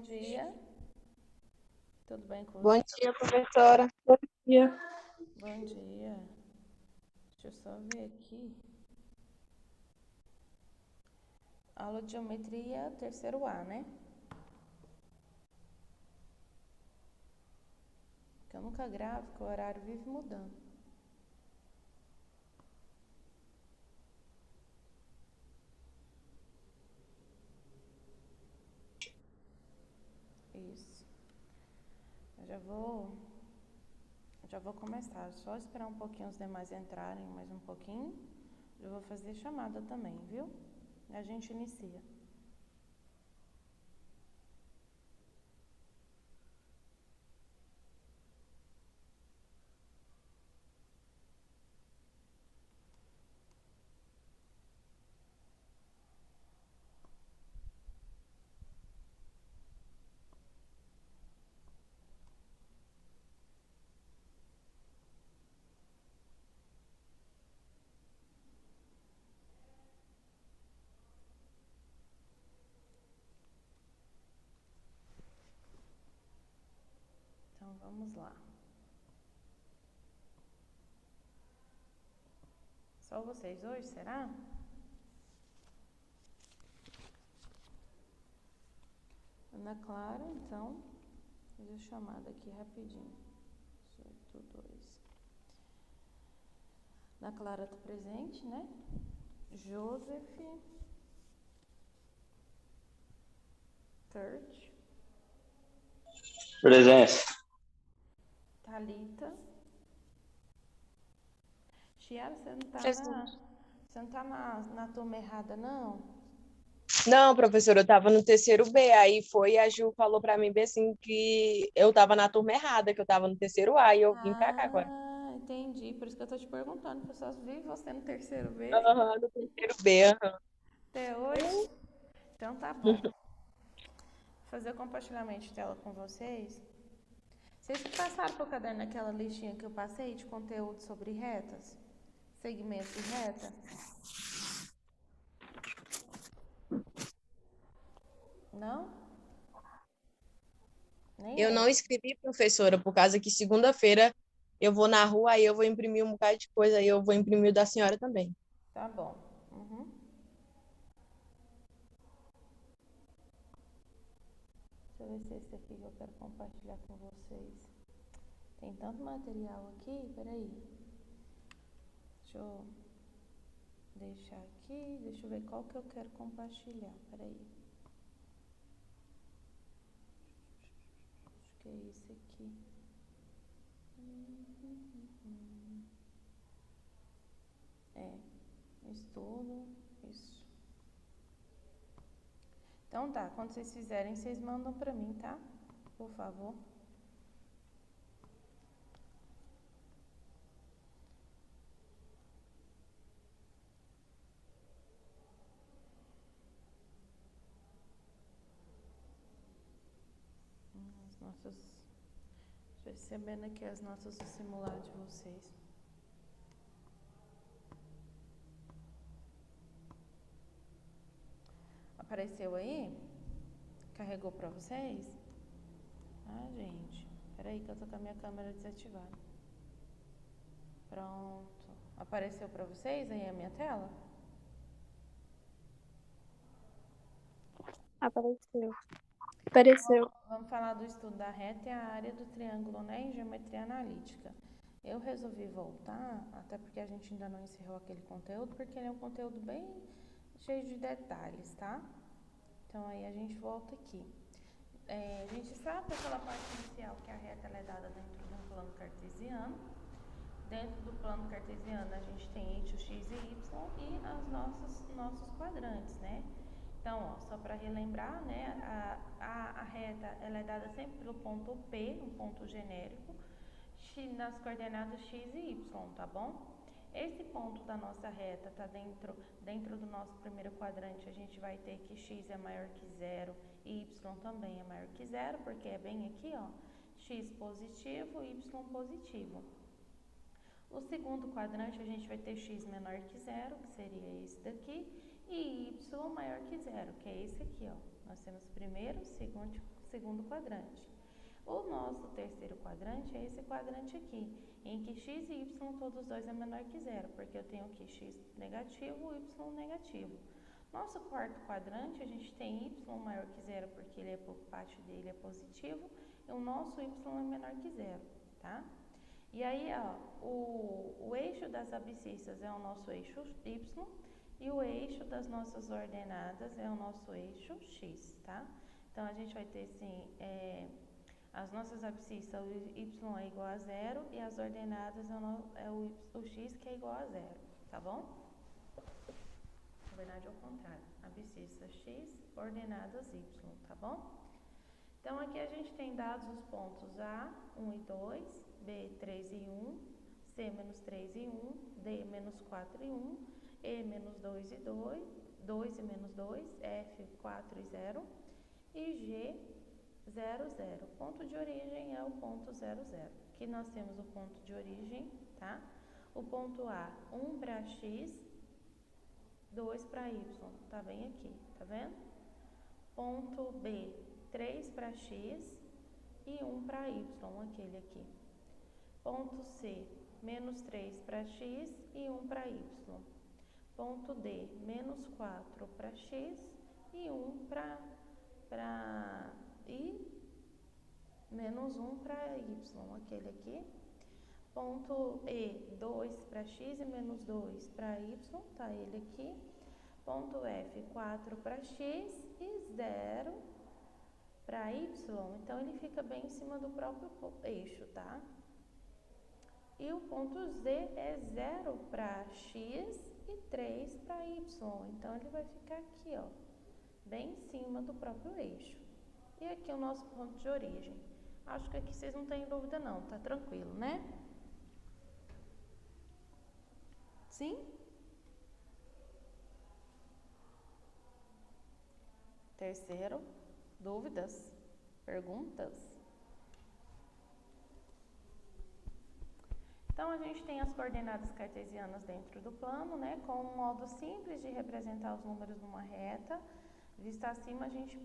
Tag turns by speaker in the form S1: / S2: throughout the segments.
S1: dia. Tudo bem com
S2: Bom
S1: você?
S2: dia, professora. Bom dia.
S1: Bom dia. Deixa eu só ver aqui. Aula de geometria, terceiro A, né? Que eu nunca gravo, que o horário vive mudando. Isso. Eu já vou começar. Só esperar um pouquinho os demais entrarem, mais um pouquinho. Eu vou fazer chamada também, viu? E a gente inicia. Então vamos lá. Só vocês hoje, será? Ana Clara, então, fazer a chamada aqui rapidinho. 82. Ana Clara tá presente, né? Joseph, Kurt,
S3: Presença.
S1: Thalita. Chiara, você não tá
S2: Presente.
S1: na turma errada, não?
S2: Não, professora, eu estava no terceiro B, aí a Ju falou para mim bem assim que eu estava na turma errada, que eu estava no terceiro A e eu vim para cá agora.
S1: Entendi. Por isso que eu tô te perguntando, porque eu só vi você no terceiro B
S2: Aham, no terceiro B, aham.
S1: até hoje. Então tá bom. Vou fazer o compartilhamento de tela com vocês. Vocês passaram por caderno naquela listinha que eu passei de conteúdo sobre retas? Segmentos de reta? Não? Nem
S2: Eu não
S1: eu.
S2: escrevi, professora, por causa que segunda-feira eu vou na rua, aí eu vou imprimir um bocado de coisa, aí eu vou imprimir o da senhora também.
S1: Tá bom. Uhum. Deixa eu ver se é esse aqui que eu quero compartilhar com vocês. Tem tanto material aqui, peraí. Deixa eu deixar aqui, deixa eu ver qual que eu quero compartilhar, peraí. Acho que é esse aqui. Estudo, isso. Então tá, quando vocês fizerem, vocês mandam pra mim, tá? Por favor. As nossas... Tô recebendo aqui as notas do simulado de vocês. Apareceu aí? Carregou pra vocês? Ah, gente. Peraí que eu tô com a minha câmera desativada. Pronto. Apareceu pra vocês aí a minha tela?
S4: Apareceu.
S1: Vamos falar do estudo da reta e a área do triângulo, né, em geometria analítica. Eu resolvi voltar, até porque a gente ainda não encerrou aquele conteúdo, porque ele é um conteúdo bem cheio de detalhes, tá? Então aí a gente volta aqui. A gente sabe daquela parte inicial que a reta ela é dada dentro de um plano cartesiano. Dentro do plano cartesiano a gente tem eixo x e y e nossos quadrantes, né? Então, ó, só para relembrar, né, a reta ela é dada sempre pelo ponto P, um ponto genérico, nas coordenadas x e y, tá bom? Esse ponto da nossa reta está dentro do nosso primeiro quadrante, a gente vai ter que x é maior que zero e y também é maior que zero, porque é bem aqui, ó, x positivo, y positivo. O segundo quadrante, a gente vai ter x menor que zero, que seria esse daqui, e y maior que zero, que é esse aqui, ó. Nós temos primeiro, segundo quadrante. O nosso terceiro quadrante é esse quadrante aqui, em que x e y todos dois é menor que zero, porque eu tenho aqui x negativo e y negativo. Nosso quarto quadrante, a gente tem y maior que zero, porque parte dele é positivo, e o nosso y é menor que zero, tá? E aí, ó, o eixo das abscissas é o nosso eixo y, e o eixo das nossas ordenadas é o nosso eixo x, tá? Então, a gente vai ter, assim, as nossas abscissas, o y é igual a zero, e as ordenadas é o x que é igual a zero, tá bom? Na verdade, é o contrário. Abscissa x, ordenadas y, tá bom? Então, aqui a gente tem dados os pontos A, 1 e 2, B, 3 e 1, C, menos 3 e 1, D, menos 4 e 1, E, menos 2 e 2, 2 e menos 2, F, 4 e 0, e G, 0, 0. Ponto de origem é o ponto 0, 0. Aqui nós temos o ponto de origem, tá? O ponto A, 1 para x, 2 para y, tá bem aqui, tá vendo? Ponto B, 3 para x e 1 para y, aquele aqui. Ponto C, menos 3 para x e 1 para y. Ponto D, menos 4 para x e 1 menos 1 para y, aquele aqui. Ponto E, 2 para x e menos 2 para y, tá ele aqui. Ponto F, 4 para x e 0 para y, então ele fica bem em cima do próprio eixo, tá? E o ponto Z é 0 para x e 3 para y, então ele vai ficar aqui, ó, bem em cima do próprio eixo. E aqui o nosso ponto de origem. Acho que aqui vocês não têm dúvida não, tá tranquilo, né? Sim? Terceiro, dúvidas? Perguntas? Então, a gente tem as coordenadas cartesianas dentro do plano, né? Com um modo simples de representar os números numa reta. Vista acima, a gente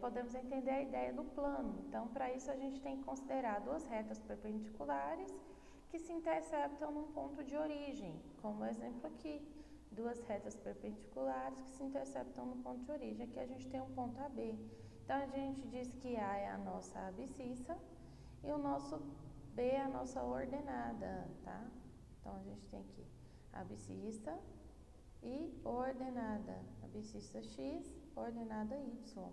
S1: podemos entender a ideia do plano. Então, para isso, a gente tem que considerar duas retas perpendiculares que se interceptam num ponto de origem, como o exemplo aqui. Duas retas perpendiculares que se interceptam no ponto de origem. Aqui a gente tem um ponto AB. Então, a gente diz que A é a nossa abscissa e o nosso B é a nossa ordenada, tá? Então, a gente tem aqui abscissa e ordenada. Abscissa X, ordenada Y.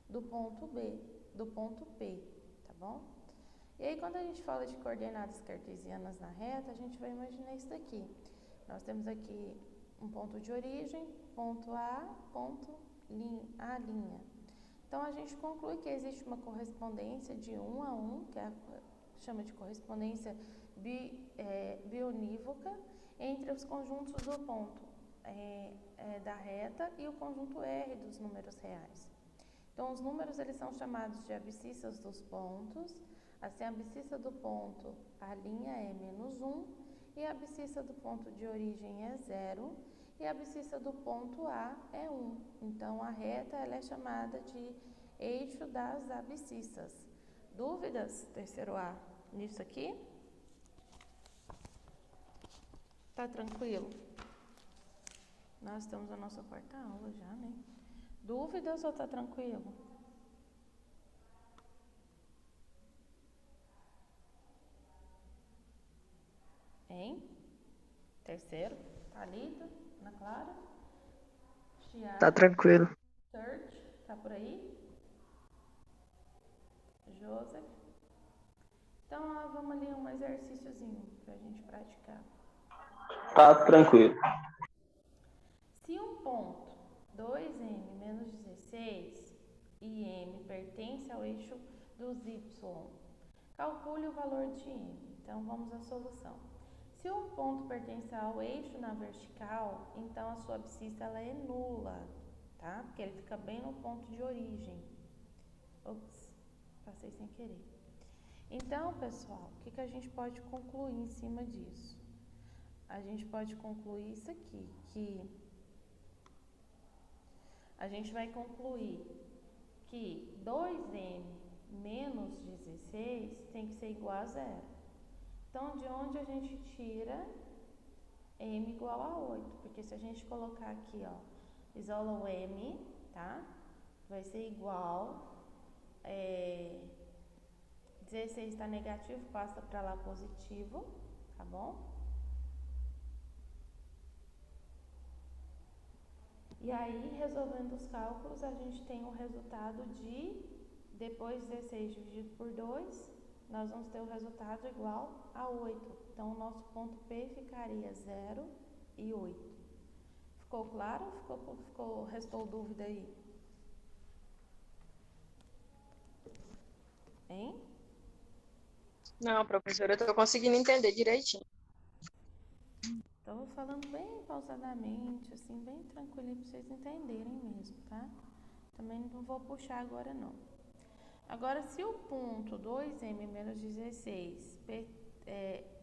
S1: Do ponto B, do ponto P, tá bom? E aí, quando a gente fala de coordenadas cartesianas na reta, a gente vai imaginar isso daqui. Nós temos aqui um ponto de origem, ponto A, ponto A'. Então, a gente conclui que existe uma correspondência de 1 a 1, que chama de correspondência bionívoca, entre os conjuntos do ponto da reta e o conjunto R dos números reais. Então, os números eles são chamados de abscissas dos pontos. Assim, a abscissa do ponto A' é menos 1, e a abscissa do ponto de origem é 0, e a abscissa do ponto A é 1. Então, a reta ela é chamada de eixo das abscissas. Dúvidas, terceiro A, nisso aqui? Tá tranquilo? Nós estamos na nossa quarta aula já, né? Dúvidas ou tá tranquilo? Hein? Terceiro, Thalita, Ana Clara, Chiara.
S3: Tá tranquilo.
S1: Search, tá por aí? Joseph. Então, vamos ali um exercíciozinho pra gente praticar.
S4: Tá tranquilo.
S1: Se um ponto 2m menos 16 e m pertence ao eixo dos y, calcule o valor de m. Então, vamos à solução. Se um ponto pertence ao eixo na vertical, então a sua abscissa ela é nula, tá? Porque ele fica bem no ponto de origem. Ops, passei sem querer. Então, pessoal, o que a gente pode concluir em cima disso? A gente pode concluir isso aqui, que a gente vai concluir que 2m menos 16 tem que ser igual a zero. Então, de onde a gente tira m igual a 8? Porque se a gente colocar aqui, ó, isola o m, tá? Vai ser igual, 16 está negativo, passa para lá positivo, tá bom? E aí, resolvendo os cálculos, a gente tem o resultado de, depois de 16 dividido por 2, nós vamos ter o resultado igual a 8. Então, o nosso ponto P ficaria 0 e 8. Ficou claro ou restou dúvida aí? Hein?
S2: Não, professora, eu estou conseguindo entender direitinho.
S1: Então, vou falando bem pausadamente, assim, bem tranquilinho para vocês entenderem mesmo, tá? Também não vou puxar agora, não. Agora, se o ponto 2m menos 16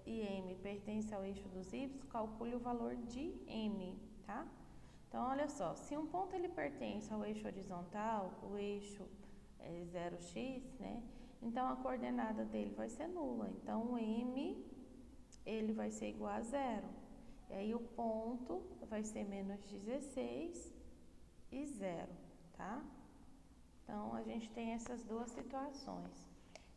S1: e m pertence ao eixo dos y, calcule o valor de m, tá? Então, olha só, se um ponto ele pertence ao eixo horizontal, o eixo 0x, né? Então, a coordenada dele vai ser nula. Então, o m, ele vai ser igual a 0. E aí, o ponto vai ser menos 16 e 0, tá? Então, a gente tem essas duas situações.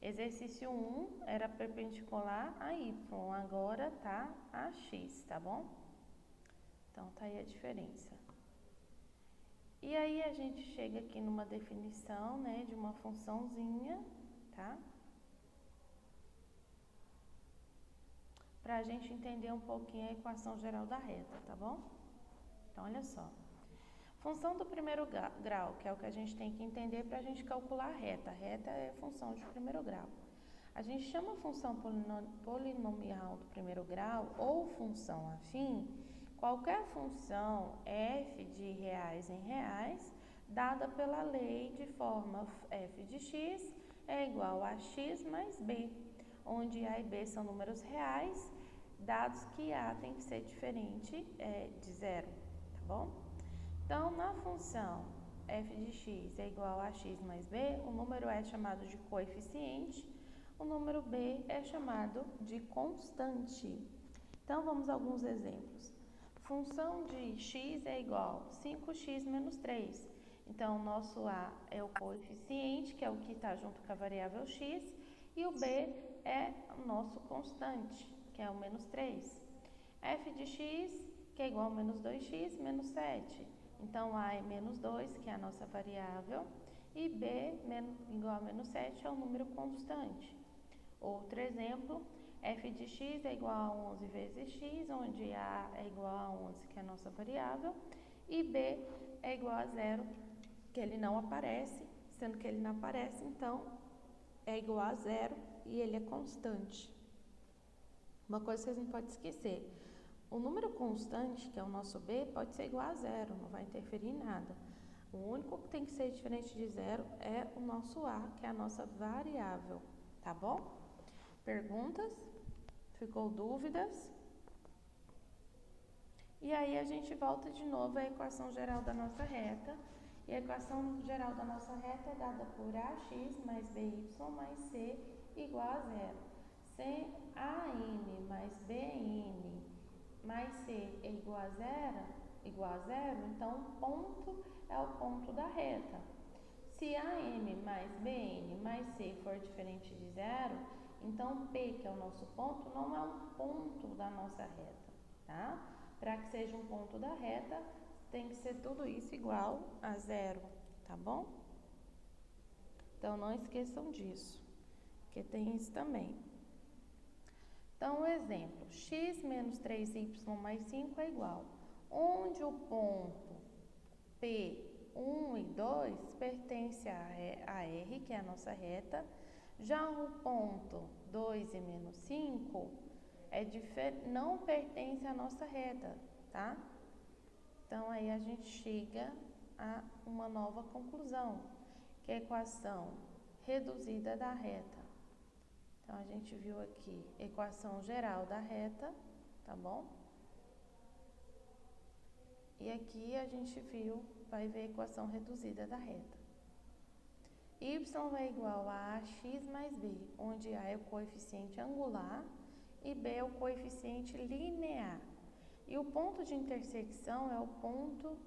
S1: Exercício 1 era perpendicular a y, agora tá a x, tá bom? Então, tá aí a diferença. E aí, a gente chega aqui numa definição, né, de uma funçãozinha, tá? Pra gente entender um pouquinho a equação geral da reta, tá bom? Então, olha só. Função do primeiro grau, que é o que a gente tem que entender para a gente calcular a reta. A reta é função de primeiro grau. A gente chama a função polinomial do primeiro grau ou função afim qualquer função f de reais em reais dada pela lei de forma f de x é igual a x mais b, onde a e b são números reais, dados que a tem que ser diferente de zero, tá bom? Então, na função f de x é igual a x mais b, o número é chamado de coeficiente, o número b é chamado de constante. Então, vamos a alguns exemplos. Função de x é igual a 5x menos 3. Então, o nosso a é o coeficiente, que é o que está junto com a variável x, e o b é o nosso constante, que é o menos 3. F de x, que é igual a menos 2x menos 7. Então, a é menos 2, que é a nossa variável, e b igual a menos 7 é o número constante. Outro exemplo, f de x é igual a 11 vezes x, onde a é igual a 11, que é a nossa variável, e b é igual a 0, que ele não aparece, sendo que ele não aparece, então é igual a 0 e ele é constante. Uma coisa que vocês não podem esquecer, o número constante, que é o nosso b, pode ser igual a 0, não vai interferir em nada. O único que tem que ser diferente de 0 é o nosso a, que é a nossa variável, tá bom? Perguntas? Ficou dúvidas? E aí a gente volta de novo à equação geral da nossa reta. E a equação geral da nossa reta é dada por ax mais by mais c igual a 0. Se an mais bn mais c é igual a 0, então ponto é o ponto da reta. Se am mais bn mais c for diferente de 0, então P, que é o nosso ponto, não é um ponto da nossa reta, tá? Para que seja um ponto da reta, tem que ser tudo isso igual a 0, tá bom? Então, não esqueçam disso, porque tem isso também. Então, um exemplo, x menos 3y mais 5 é igual. Onde o ponto P, 1 e 2 pertence a R, que é a nossa reta. Já o ponto 2 e menos 5 não pertence à nossa reta, tá? Então, aí a gente chega a uma nova conclusão, que é a equação reduzida da reta. Então, a gente viu aqui equação geral da reta, tá bom? E aqui a gente vai ver a equação reduzida da reta. Y é igual a x mais b, onde A é o coeficiente angular e B é o coeficiente linear. E o ponto de intersecção é o ponto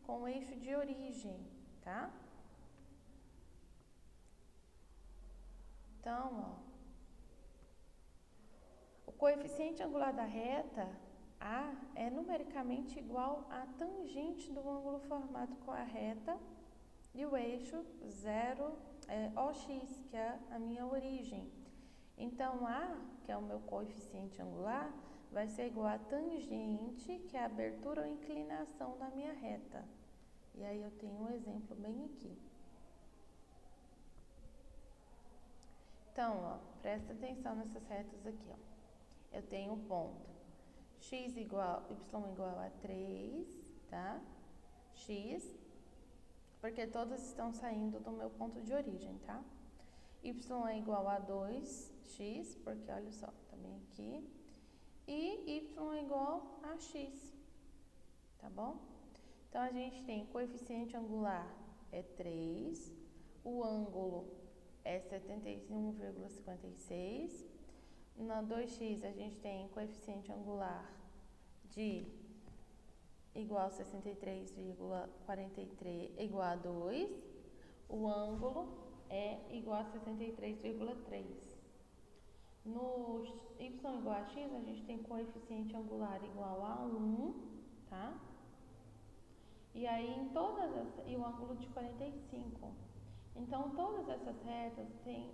S1: com o eixo de origem, tá? Então, o coeficiente angular da reta A é numericamente igual à tangente do ângulo formado com a reta e o eixo 0 OX, que é a minha origem. Então, A, que é o meu coeficiente angular, vai ser igual a tangente, que é a abertura ou inclinação da minha reta. E aí eu tenho um exemplo bem aqui. Então, presta atenção nessas retas aqui, Eu tenho um ponto y igual a 3, tá? X, porque todas estão saindo do meu ponto de origem, tá? Y é igual a 2x, porque olha só, também aqui. E y é igual a x, tá bom? Então, a gente tem coeficiente angular é 3, o ângulo é 71,56. Na 2x, a gente tem coeficiente angular de igual a 63,43 igual a 2. O ângulo é igual a 63,3. No y igual a x, a gente tem coeficiente angular igual a 1, tá? E aí, e o ângulo de 45. Então, todas essas retas têm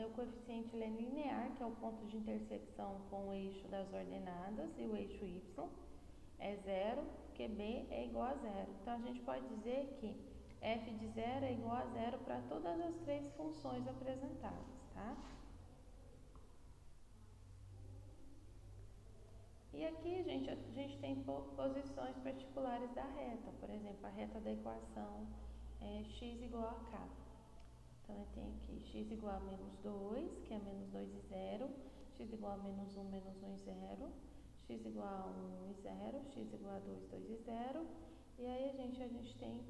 S1: o coeficiente linear, que é o ponto de intersecção com o eixo das ordenadas, e o eixo y é 0, porque b é igual a 0. Então, a gente pode dizer que f de 0 é igual a 0 para todas as três funções apresentadas, tá? E aqui, gente, a gente tem posições particulares da reta. Por exemplo, a reta da equação é x igual a k. Então, eu tenho aqui x igual a menos 2, que é menos 2 e 0. X igual a menos 1, menos 1 e 0. X igual a 1 e 0. X igual a 2, 2 e 0. E aí, a gente tem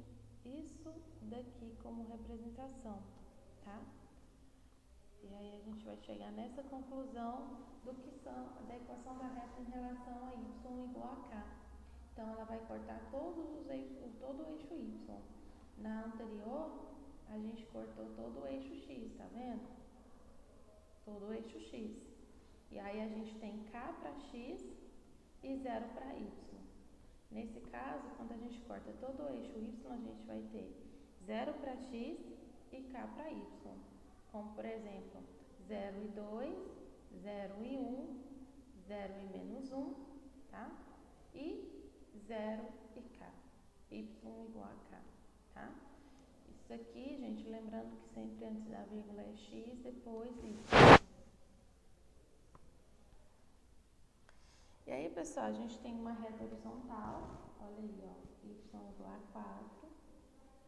S1: isso daqui como representação, tá? E aí, a gente vai chegar nessa conclusão do que são da equação da reta em relação a y igual a k. Então, ela vai cortar todo o eixo y. Na anterior, a gente cortou todo o eixo x, tá vendo? Todo o eixo x. E aí, a gente tem k para x e 0 para y. Nesse caso, quando a gente corta todo o eixo y, a gente vai ter 0 para x e k para y. Como, por exemplo, 0 e 2, 0 e 1, 0 e menos 1, tá? E 0 e k. Y igual a k, tá? Isso aqui, gente, lembrando que sempre antes da vírgula é x, depois y. E aí, pessoal, a gente tem uma reta horizontal, olha aí, y igual a 4,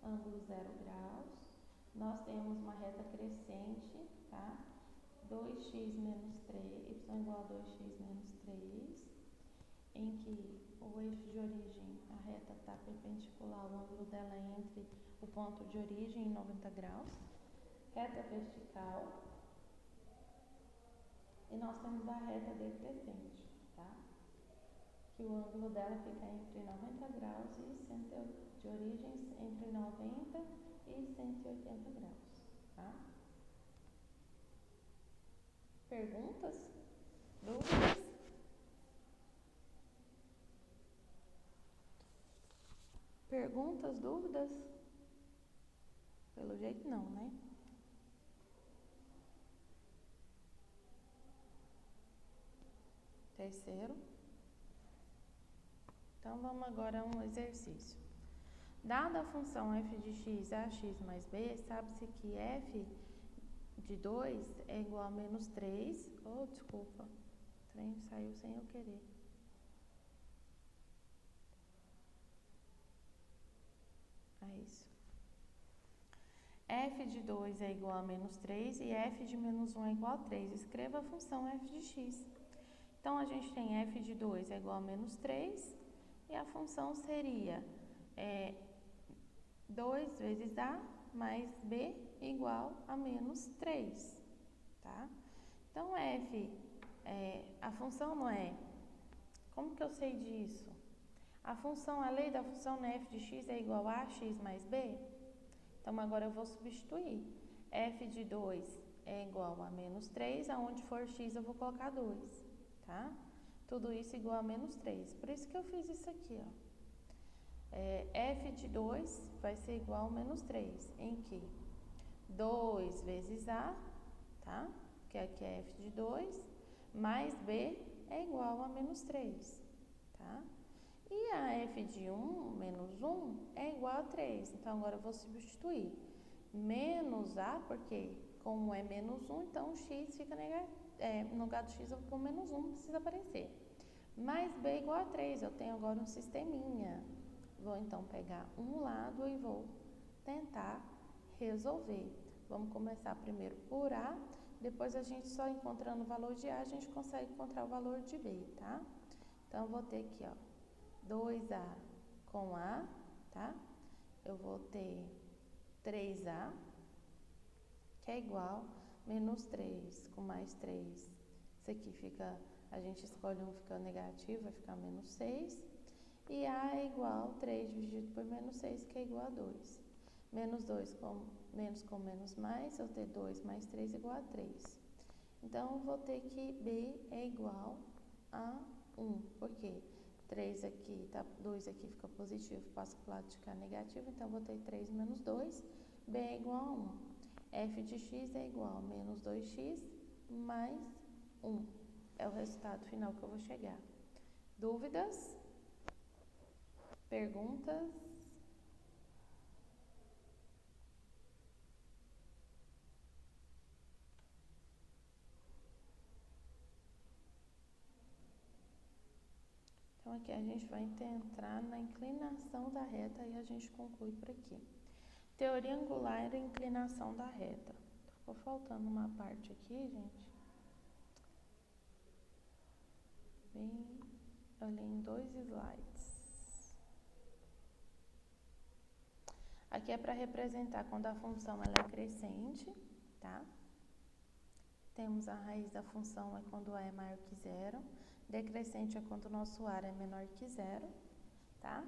S1: ângulo 0 graus. Nós temos uma reta crescente, tá? 2x menos 3, y igual a 2x menos 3, em que o eixo de origem, a reta está perpendicular, o ângulo dela é entre o ponto de origem e 90 graus. Reta vertical. E nós temos a reta decrescente, tá? Que o ângulo dela fica entre 90 graus e de origem entre 90 e 180 graus, tá? Perguntas? Dúvidas? Perguntas, dúvidas? Pelo jeito não, né? Terceiro. Então, vamos agora a um exercício. Dada a função f de x a x mais b, sabe-se que f de 2 é igual a menos 3. Oh, desculpa. O trem saiu sem eu querer. É isso. F de 2 é igual a menos 3 e f de menos 1 é igual a 3. Escreva a função f de x. Então, a gente tem f de 2 é igual a menos 3 E a função seria 2 vezes A mais B igual a menos 3, tá? Então, a função não é... Como que eu sei disso? A lei da função no f de x é igual a x mais b. Então, agora eu vou substituir. F de 2 é igual a menos 3, aonde for x eu vou colocar 2, tá? Tudo isso igual a menos 3. Por isso que eu fiz isso aqui, ó. F de 2 vai ser igual a menos 3, em que 2 vezes A, tá? Que aqui é F de 2, mais B é igual a menos 3, tá? E a F de 1 menos 1 é igual a 3. Então, agora eu vou substituir. Menos A, porque como é menos 1, então o x fica negativo. No lugar do x eu vou pôr menos 1, não precisa aparecer. Mais B igual a 3. Eu tenho agora um sisteminha. Vou então pegar um lado e vou tentar resolver. Vamos começar primeiro por A, depois a gente só encontrando o valor de A, a gente consegue encontrar o valor de B, tá? Então, eu vou ter aqui, ó, 2A com A, tá? Eu vou ter 3A, que é igual menos 3 com mais 3. Isso aqui fica, a gente escolhe um, fica negativo, vai ficar menos 6. E A é igual a 3 dividido por menos 6, que é igual a 2. Menos 2 com menos mais, eu vou ter 2 mais 3 igual a 3. Então, eu vou ter que B é igual a 1. Por quê? 3 aqui, 2 aqui fica positivo, passa para o lado de cá negativo, então eu vou ter 3 menos 2, B é igual a 1. F de x é igual a menos 2x mais 1. É o resultado final que eu vou chegar. Dúvidas? Perguntas? Então, aqui a gente vai entrar na inclinação da reta e a gente conclui por aqui. Teoria angular e inclinação da reta. Ficou faltando uma parte aqui, gente. Eu li em 2 slides. Aqui é para representar quando a função ela é crescente, tá? Temos a raiz da função é quando A é maior que zero. Decrescente é quando o nosso A é menor que zero, tá?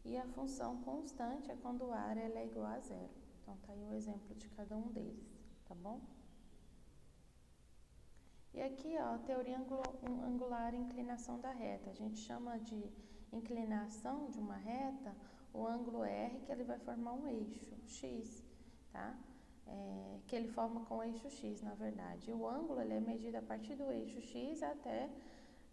S1: E a função constante é quando o A ela é igual a zero. Então, tá aí o exemplo de cada um deles, tá bom? E aqui, ó, teoria angular e inclinação da reta. A gente chama de inclinação de uma reta o ângulo R, que ele vai formar um eixo X, tá? Que ele forma com o eixo X, na verdade. E o ângulo, ele é medido a partir do eixo X até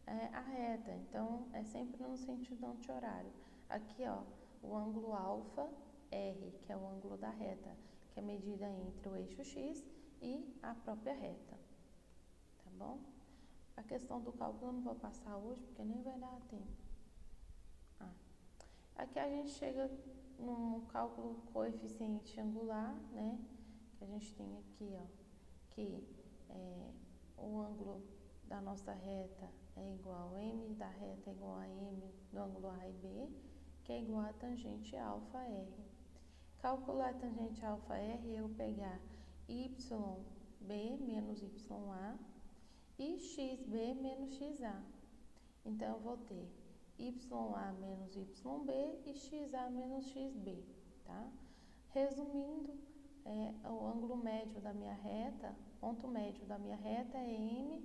S1: a reta. Então, é sempre no sentido anti-horário. Aqui, ó, o ângulo alfa R, que é o ângulo da reta, que é medida entre o eixo X e a própria reta. Tá bom? A questão do cálculo eu não vou passar hoje, porque nem vai dar tempo. Aqui a gente chega no cálculo coeficiente angular, né? Que a gente tem aqui, ó, que o ângulo da nossa reta é igual a M da reta é igual a M do ângulo A e B, que é igual a tangente alfa R. Calcular a tangente alfa R, eu pegar YB menos YA e XB menos XA. Então, eu vou ter YA menos YB e XA menos XB, tá? Resumindo, o ângulo médio da minha reta, ponto médio da minha reta é M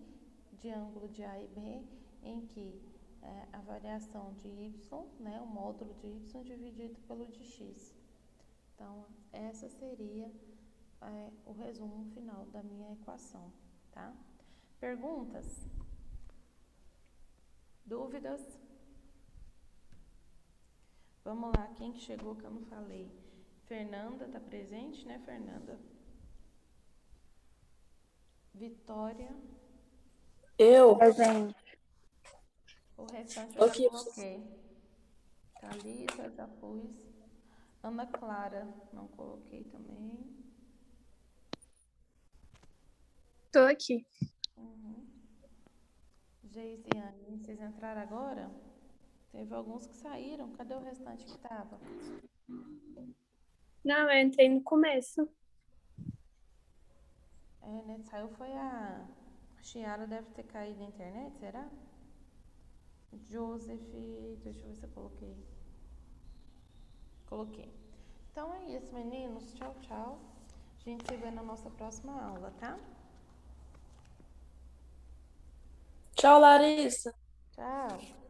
S1: de ângulo de A e B, em que a variação de Y, né, o módulo de Y dividido pelo de X. Então, essa seria o resumo final da minha equação, tá? Perguntas? Dúvidas? Vamos lá, quem que chegou que eu não falei? Fernanda, tá presente, né, Fernanda? Vitória.
S3: Eu? Presente.
S1: O restante eu já coloquei. Thalita, eu já pus. Ana Clara, não coloquei também.
S3: Tô aqui.
S1: Geisiane, vocês entraram agora? Teve alguns que saíram. Cadê o restante que tava?
S3: Não, eu entrei no começo.
S1: É, né? Saiu foi a Chiara, deve ter caído na internet, será? Joseph, deixa eu ver se eu coloquei. Coloquei. Então é isso, meninos. Tchau, tchau. A gente se vê na nossa próxima aula, tá?
S5: Tchau, Larissa.
S1: Tchau.